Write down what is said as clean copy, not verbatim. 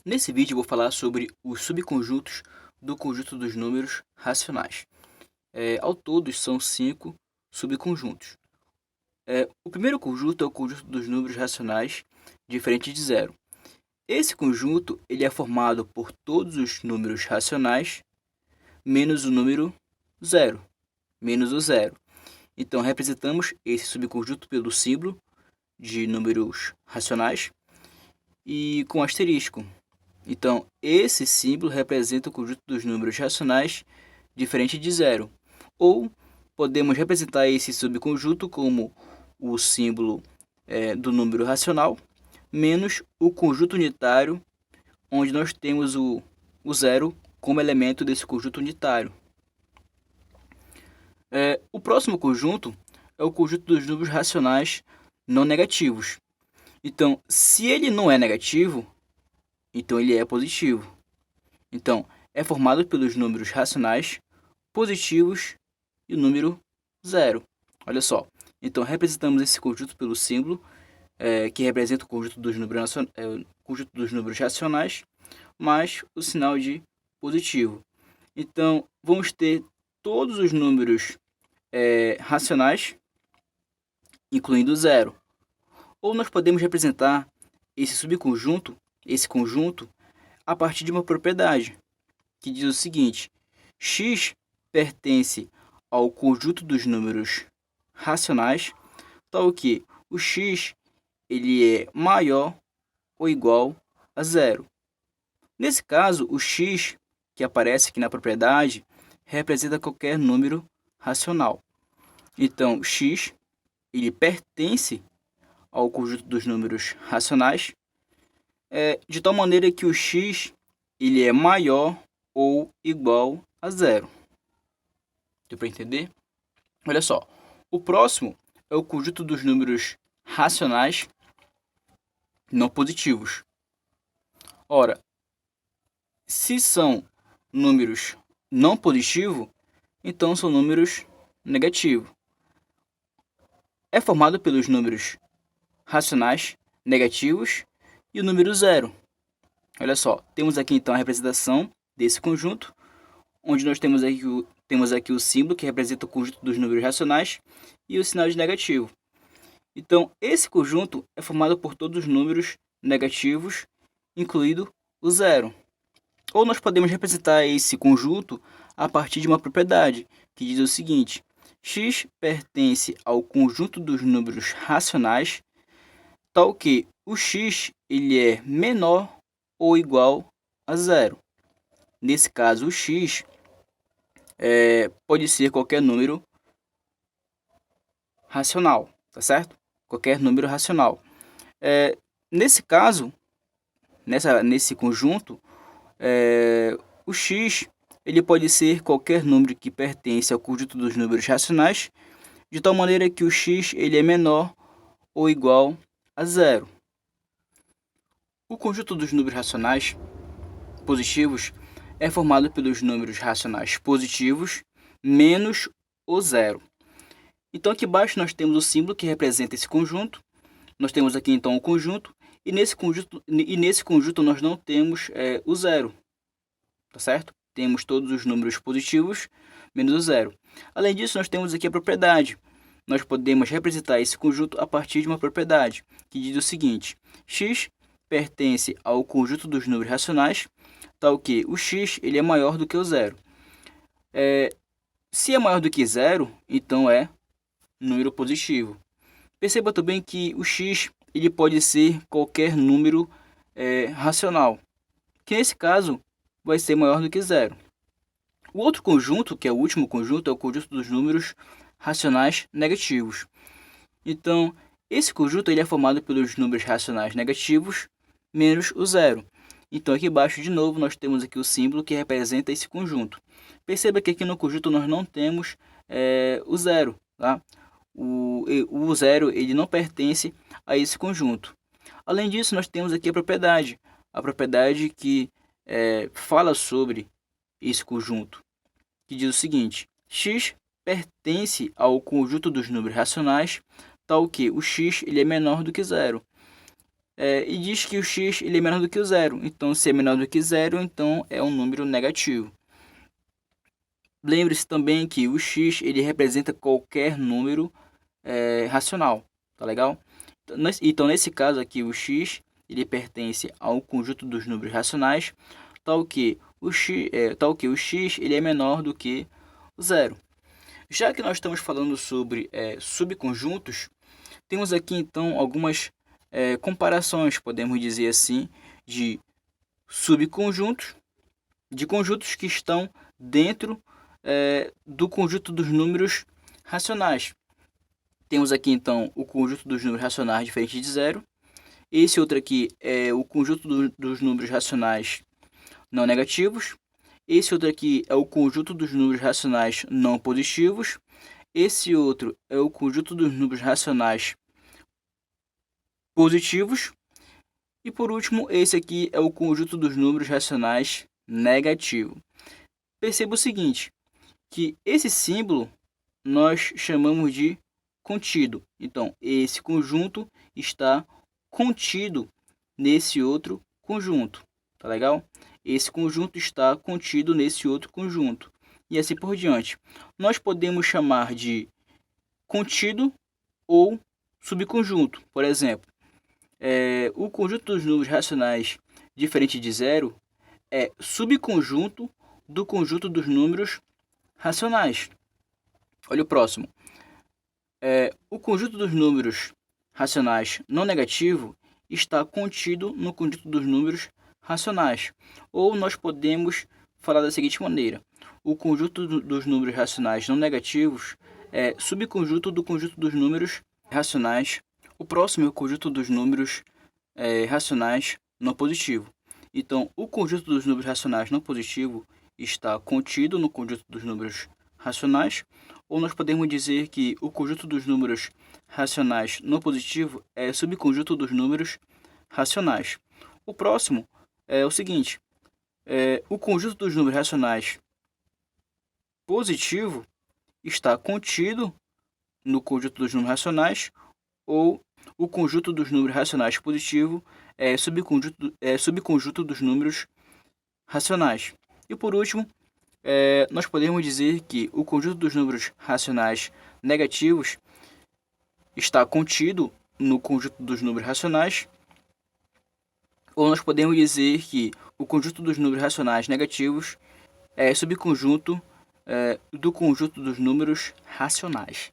Nesse vídeo eu vou falar sobre os subconjuntos do conjunto dos números racionais. Ao todo são 5 subconjuntos. O primeiro conjunto é o conjunto dos números racionais diferente de zero. Esse conjunto ele é formado por todos os números racionais menos o número zero, menos o zero. Então representamos esse subconjunto pelo símbolo de números racionais e com asterisco. Então, esse símbolo representa o conjunto dos números racionais diferente de zero. Ou podemos representar esse subconjunto como o símbolo do número racional menos o conjunto unitário, onde nós temos o zero como elemento desse conjunto unitário. O próximo conjunto é o conjunto dos números racionais não negativos. Então, se ele não é negativo, então ele é positivo. Então, é formado pelos números racionais positivos e o número zero. Olha só. Então, representamos esse conjunto pelo símbolo, que representa o conjunto dos números racionais, mais o sinal de positivo. Então, vamos ter todos os números racionais, incluindo zero. Ou nós podemos representar esse subconjunto, esse conjunto, a partir de uma propriedade, que diz o seguinte: x pertence ao conjunto dos números racionais, tal que o x ele é maior ou igual a zero. Nesse caso, o x, que aparece aqui na propriedade, representa qualquer número racional. Então, x ele pertence ao conjunto dos números racionais, de tal maneira que o x ele é maior ou igual a zero. Deu para entender? Olha só, o próximo é o conjunto dos números racionais não positivos. Ora, se são números não positivos, então são números negativos. É formado pelos números racionais negativos e o número zero. Olha só, temos aqui então a representação desse conjunto, onde nós temos aqui o símbolo que representa o conjunto dos números racionais e o sinal de negativo. Então, esse conjunto é formado por todos os números negativos, incluído o zero. Ou nós podemos representar esse conjunto a partir de uma propriedade, que diz o seguinte: x pertence ao conjunto dos números racionais, tal que o x ele é menor ou igual a zero. Nesse caso, o x pode ser qualquer número racional, tá certo? Qualquer número racional. Nesse caso, nesse conjunto, o x ele pode ser qualquer número que pertence ao conjunto dos números racionais, de tal maneira que o x ele é menor ou igual a zero. O conjunto dos números racionais positivos é formado pelos números racionais positivos menos o zero. Então aqui embaixo nós temos o símbolo que representa esse conjunto. Nós temos aqui então o conjunto e nesse conjunto nós não temos o zero, tá certo? Temos todos os números positivos menos o zero. Além disso, nós temos aqui a propriedade. Nós podemos representar esse conjunto a partir de uma propriedade que diz o seguinte: x pertence ao conjunto dos números racionais, tal que o x ele é maior do que o zero. Se é maior do que zero, então é número positivo. Perceba também que o x ele pode ser qualquer número racional, que nesse caso vai ser maior do que zero. O outro conjunto, que é o último conjunto, é o conjunto dos números racionais negativos. Então, esse conjunto ele é formado pelos números racionais negativos menos o zero. Então, aqui embaixo, de novo, nós temos aqui o símbolo que representa esse conjunto. Perceba que aqui no conjunto nós não temos o zero, tá? O zero ele não pertence a esse conjunto. Além disso, nós temos aqui a propriedade que fala sobre esse conjunto, que diz o seguinte: x pertence ao conjunto dos números racionais, tal que o x ele é menor do que zero. e diz que o x ele é menor do que o zero. Então, se é menor do que zero, então é um número negativo. Lembre-se também que o x ele representa qualquer número racional, tá legal? Então, nesse caso aqui, o x ele pertence ao conjunto dos números racionais, tal que o x ele é menor do que o zero. Já que nós estamos falando sobre subconjuntos, temos aqui então algumas comparações, podemos dizer assim, de subconjuntos, de conjuntos que estão dentro do conjunto dos números racionais. Temos aqui então o conjunto dos números racionais diferente de zero. Esse outro aqui é o conjunto dos números racionais não negativos. Esse outro aqui é o conjunto dos números racionais não positivos. Esse outro é o conjunto dos números racionais positivos. E por último, esse aqui é o conjunto dos números racionais negativo. Perceba o seguinte, que esse símbolo nós chamamos de contido. Então, esse conjunto está contido nesse outro conjunto, tá legal? Esse conjunto está contido nesse outro conjunto. E assim por diante. Nós podemos chamar de contido ou subconjunto. Por exemplo, o conjunto dos números racionais diferente de zero é subconjunto do conjunto dos números racionais. Olha o próximo. O conjunto dos números racionais não negativo está contido no conjunto dos números racionais. Ou nós podemos falar da seguinte maneira: o conjunto dos números racionais não negativos é subconjunto do conjunto dos números racionais. O próximo é o conjunto dos números racionais não positivo. Então, o conjunto dos números racionais não positivo está contido no conjunto dos números racionais, ou nós podemos dizer que o conjunto dos números racionais não positivo é subconjunto dos números racionais. O próximo é o seguinte: o conjunto dos números racionais positivo está contido no conjunto dos números racionais, ou o conjunto dos números racionais positivo é subconjunto dos números racionais. E por último, nós podemos dizer que o conjunto dos números racionais negativos está contido no conjunto dos números racionais, ou nós podemos dizer que o conjunto dos números racionais negativos é subconjunto do conjunto dos números racionais.